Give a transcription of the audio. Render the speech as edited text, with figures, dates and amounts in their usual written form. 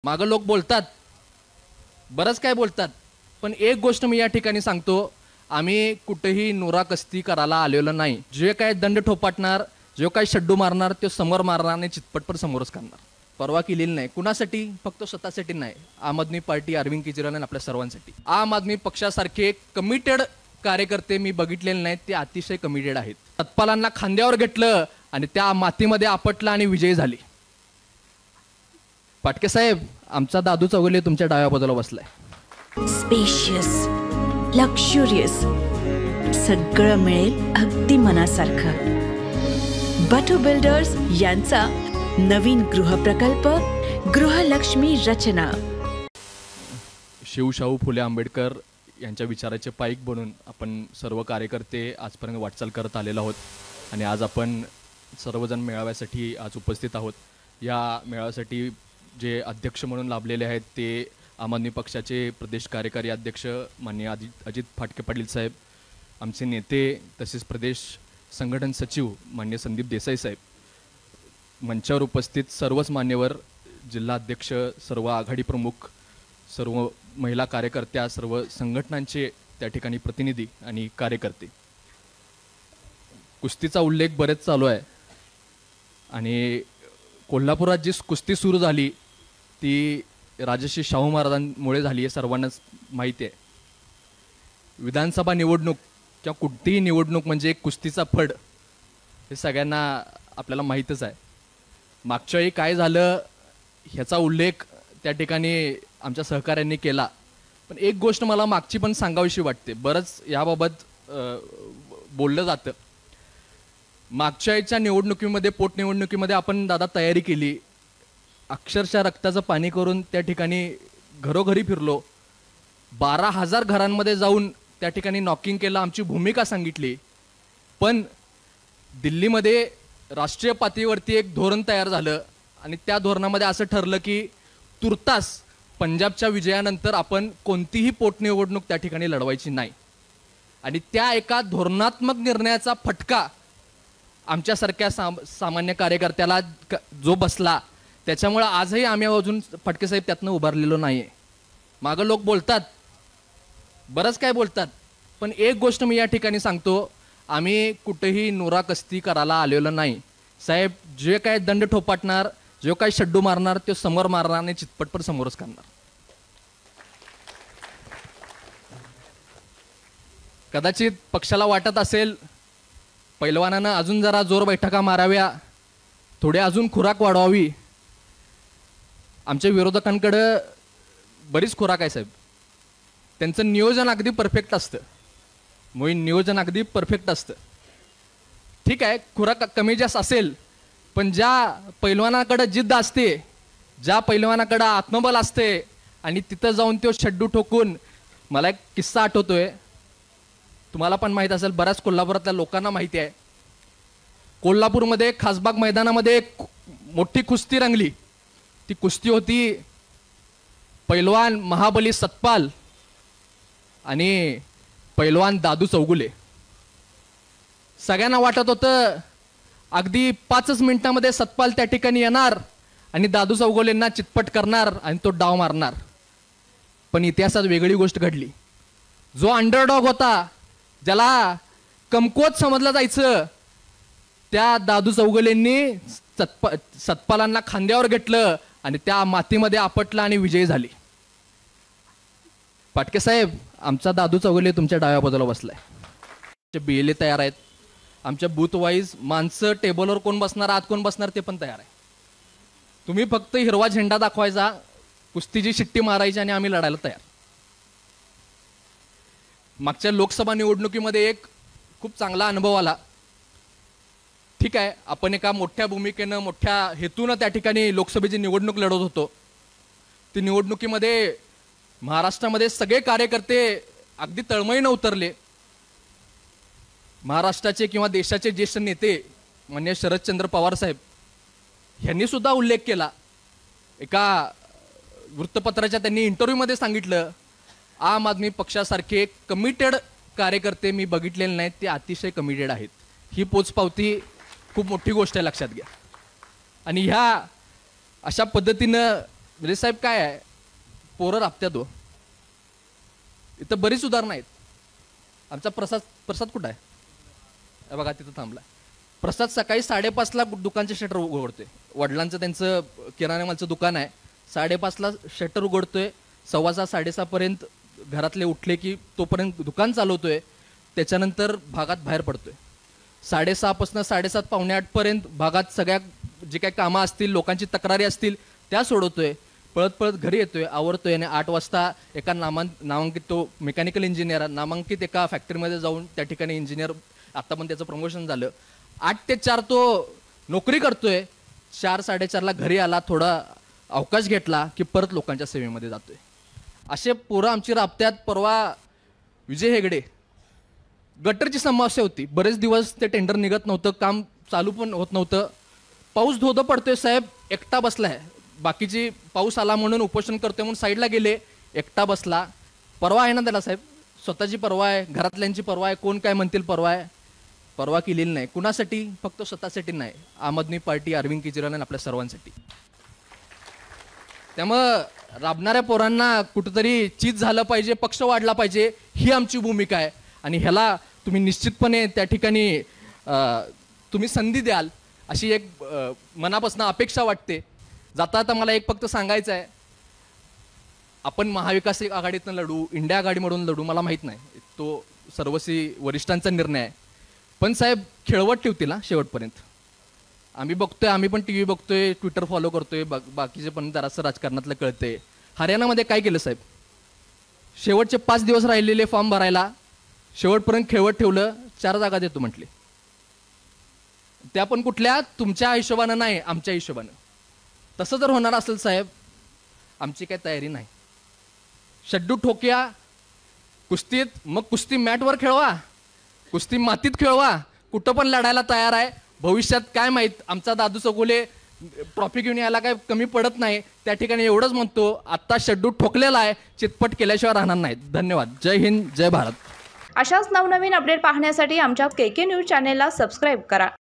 मागं लोक बोलतात, बरंच काय बोलतात, पण एक गोष्ट मी या ठिकाणी सांगतो, आम्ही कुठेही नोराकस्ती करायला आलेलो नाही. जे काय दंड ठोपाटणार, जो काय शड्डू मारणार, तो समोर मारणार आणि चितपटपर समोरच करणार. परवा केलेली नाही कुणासाठी, फक्त स्वतःसाठी नाही. आम आदमी पार्टी, अरविंद केजरीवाल आणि आपल्या सर्वांसाठी. आम आदमी पक्षासारखे कमिटेड कार्यकर्ते मी बघितलेले नाहीत, ते अतिशय कमिटेड आहेत. सतपालांना खांद्यावर घेतलं आणि त्या मातीमध्ये आपटलं आणि विजयी झाले. पाटके साहेब, आमचा दादू चौगुले तुमच्या डाव्या बाजूला बसलाय. स्पेशियस, लक्झुरियस, सगळं मिळेल अगदी मनासारखं. बटू बिल्डर्स यांचा नवीन गृहप्रकल्प गृहलक्ष्मी रचना. शिवशाहू फुले आंबेडकर यांच्या विचाराचे पाईक बनून आपण सर्व कार्यकर्ते आजपर्यंत वाटचाल करत आलेलो आहोत आणि आज आपण सर्वजण मेळाव्यासाठी आज उपस्थित आहोत. या मेळाव्यासाठी जे अध्यक्ष म्हणून लाभलेले आहेत ते आम आदमी पक्षाचे प्रदेश कार्यकारी अध्यक्ष माननीय अजित फाटके पाटील साहेब, आमचे नेते तसेच प्रदेश संघटन सचिव माननीय संदीप देसाई साहेब, मंचावर उपस्थित सर्वच मान्यवर, जिल्हा अध्यक्ष, सर्व आघाडी प्रमुख, सर्व महिला कार्यकर्त्या, सर्व संघटनांचे त्या ठिकाणी प्रतिनिधी आणि कार्यकर्ते. कुस्तीचा उल्लेख बरेच चालू आहे आणि कोल्हापुरात जी कुस्ती सुरू झाली ती राजश्री शाहू महाराजांमुळे झाली हे सर्वांनाच माहिती आहे. विधानसभा निवडणूक किंवा कुठलीही निवडणूक म्हणजे एक कुस्तीचा फड हे सगळ्यांना आपल्याला माहीतच आहे. मागच्या वेळी काय झालं ह्याचा उल्लेख त्या ठिकाणी आमच्या सहकाऱ्यांनी केला, पण एक गोष्ट मला मागची पण सांगावीशी वाटते. बरंच याबाबत बोललं जातं. मागच्या वेळच्या निवडणुकीमध्ये, पोटनिवडणुकीमध्ये आपण दादा तयारी केली, अक्षरशः रक्ताचं पाणी करून त्या ठिकाणी घरोघरी फिरलो, 12,000 घरांमध्ये जाऊन त्या ठिकाणी नॉकिंग केलं, आमची भूमिका सांगितली. पण दिल्लीमध्ये राष्ट्रीय पातळीवरती एक धोरण तयार झालं आणि त्या धोरणामध्ये असं ठरलं की तुर्तास पंजाबच्या विजयानंतर आपण कोणतीही पोटनिवडणूक त्या ठिकाणी लढवायची नाही. आणि त्या एका धोरणात्मक निर्णयाचा फटका आमच्यासारख्या सामान्य कार्यकर्त्याला जो बसला, त्याच्यामुळे आजही आम्ही अजून फटके साहेब त्यातनं उभारलेलो नाही आहे. मागं लोक बोलतात, बरंच काय बोलतात, पण एक गोष्ट मी या ठिकाणी सांगतो, आम्ही कुठेही नोराकस्ती करायला आलेलो नाही. साहेब, जे काय दंड ठोपाटणार, जो काय शड्डू मारणार, तो समोर मारणार आणि चितपटपर समोरच करणार. कदाचित पक्षाला वाटत असेल पैलवानानं अजून जरा जोर बैठका माराव्या, थोडे अजून खुराक वाढवावी. आमच्या विरोधकांकडं बरीच खुराक आहे साहेब. त्यांचं नियोजन अगदी परफेक्ट असतं, नियोजन अगदी परफेक्ट असतं. ठीक आहे, खुराक कमी जास्त असेल, पण ज्या पैलवानाकडं जिद्द असते, ज्या पैलवानाकडं आत्मबल असते आणि तिथं जाऊन तो शड्डू ठोकून, मला एक किस्सा आठवतोय, तुम्हाला पण माहीत असेल, बऱ्याच कोल्हापुरातल्या लोकांना माहिती आहे. कोल्हापूरमध्ये खासबाग मैदानामध्ये एक मोठी कुस्ती रंगली. ती कुस्ती होती पैलवान महाबली सतपाल आणि पैलवान दादू चौगुले. सगळ्यांना वाटत होतं अगदी 5 मिनिटांमध्ये सतपाल त्या ठिकाणी येणार आणि दादू चौगुलेंना चितपट करणार आणि तो डाव मारणार. पण इतिहासात वेगळी गोष्ट घडली. जो अंडरडॉग होता, ज्याला कमकुवत समजलं जायचं, त्या दादू चौगुलेंनी सतपालांना खांद्यावर घेतलं आणि त्या मातीमध्ये आपटलं आणि विजयी झाले. पाटके साहेब, आमचा दादू चौगुले तुमच्या डाव्या बाजूला बसलाय. BLA तयार आहेत. आमच्या बूथ वाईज माणसं, टेबलवर कोण बसणार, आत कोण बसणार ते पण तयार आहे. तुम्ही फक्त हिरवा झेंडा दाखवायचा, कुस्तीची शिट्टी मारायची आणि आम्ही लढायला तयार. मागच्या लोकसभा निवडणुकीमध्ये एक खूप चांगला अनुभव आला. ठीक आहे, आपण एका मोठ्या भूमिकेनं, मोठ्या हेतूनं त्या ठिकाणी लोकसभेची निवडणूक लढवत होतो. ती निवडणुकीमध्ये महाराष्ट्रामध्ये सगळे कार्यकर्ते अगदी तळमळीनं उतरले. महाराष्ट्राचे किंवा देशाचे ज्येष्ठ नेते माननीय शरदचंद्र पवार साहेब यांनी सुद्धा उल्लेख केला. एका वृत्तपत्राच्या त्यांनी इंटरव्ह्यूमध्ये सांगितलं, आम आदमी पक्षासारखे कमिटेड कार्यकर्ते मी बघितलेले नाहीत, ते अतिशय कमिटेड आहेत. ही पोचपावती खूप मोठी गोष्ट आहे, लक्षात घ्या. आणि ह्या अशा पद्धतीनं म्हणजे साहेब काय आहे, पोरं राबत्यात हो. इथं बरीच उदाहरणं आहेत. आमचा प्रसाद कुठं आहे? हे बघा तिथं थांबला. प्रसाद सकाळी 5:30ला दुकानचे शटर उघडतोय. वडिलांचं त्यांचं किराणा मालचं दुकान आहे. 5:30ला शटर उघडतोय. 6:15 6:30पर्यंत घरातले उठले की तोपर्यंत दुकान चालवतोय. त्याच्यानंतर भागात बाहेर पडतोय. 6:30 पासून 7:30 पावणे 8पर्यंत भागात सगळ्या जे काही कामं असतील, लोकांची तक्रारी असतील त्या सोडवतोय. पळत पळत घरी येतोय, आवरतोय आणि 8 वाजता एका नामांकित तो मेकॅनिकल इंजिनियर नामांकित एका फॅक्टरीमध्ये जाऊन त्या ठिकाणी इंजिनियर, आता पण त्याचं प्रमोशन झालं. 8 ते 4 तो नोकरी करतोय. 4 साडेचारला घरी आला, थोडा अवकाश घेतला की परत लोकांच्या सेवेमध्ये जातोय. असे पोरं आमची राबत्यात. परवा विजय हेगडे, गटरची समस्या होती. बरेच दिवस ते टेंडर निघत नव्हतं, काम चालू पण होत नव्हतं. पाऊस धोधो पडतोय, साहेब एकटा बसलाय. बाकीची पाऊस आला म्हणून उपोषण करतोय म्हणून साईडला गेले, एकटा बसला. परवा आहे ना त्याला साहेब, स्वतःची परवा आहे, घरातल्यांची परवा आहे, कोण काय म्हणतील परवा आहे. परवा केलेली नाही. कुणासाठी? फक्त स्वतःसाठी नाही, आम आदमी पार्टी, अरविंद केजरीवाल आणि आपल्या सर्वांसाठी. त्यामुळं राबणाऱ्या पोरांना कुठंतरी चीज झालं पाहिजे, पक्ष वाढला पाहिजे, ही आमची भूमिका आहे. आणि ह्याला तुम्ही निश्चितपणे त्या ठिकाणी तुम्ही संधी द्याल अशी एक मनापासून अपेक्षा वाटते. जाता आता मला एक फक्त सांगायचं आहे, आपण महाविकास आघाडीतनं लढू, इंडिया आघाडीमधून लढू, मला माहीत नाही, तो सर्वस्वी वरिष्ठांचा निर्णय आहे. पण साहेब खेळवत ठेवतील शेवटपर्यंत. आम्ही बघतोय, आम्ही पण TV बघतोय, ट्विटर फॉलो करतोय, बाकीचे पण जरासं राजकारणातलं कळतंय. हरियाणामध्ये काय केलं साहेब, शेवटचे 5 दिवस राहिलेले फॉर्म भरायला शेवटपर्यंत खेळवत ठेवलं. 4 जागा देतो म्हटले. त्या पण कुठल्या, तुमच्या हिशोबानं नाही, आमच्या हिशोबानं. तसं जर होणार असेल साहेब, आमची काही तयारी नाही. शड्डू ठोक्या कुस्तीत, मग कुस्ती मॅटवर खेळवा, कुस्ती मातीत खेळवा, कुठं पण लढायला तयार आहे. भविष्यात काय माहीत, आमचा दादू चौगुले ट्रॉफी घेऊन यायला काय कमी पडत नाही. त्या ठिकाणी एवढंच म्हणतो, आत्ता शड्डू ठोकलेला आहे, चितपट केल्याशिवाय राहणार नाही. धन्यवाद. जय हिंद, जय भारत. अशाच नवनवीन अपडेट पाहण्यासाठी आमच्या KK न्यूज चॅनेलला सबस्क्राईब करा.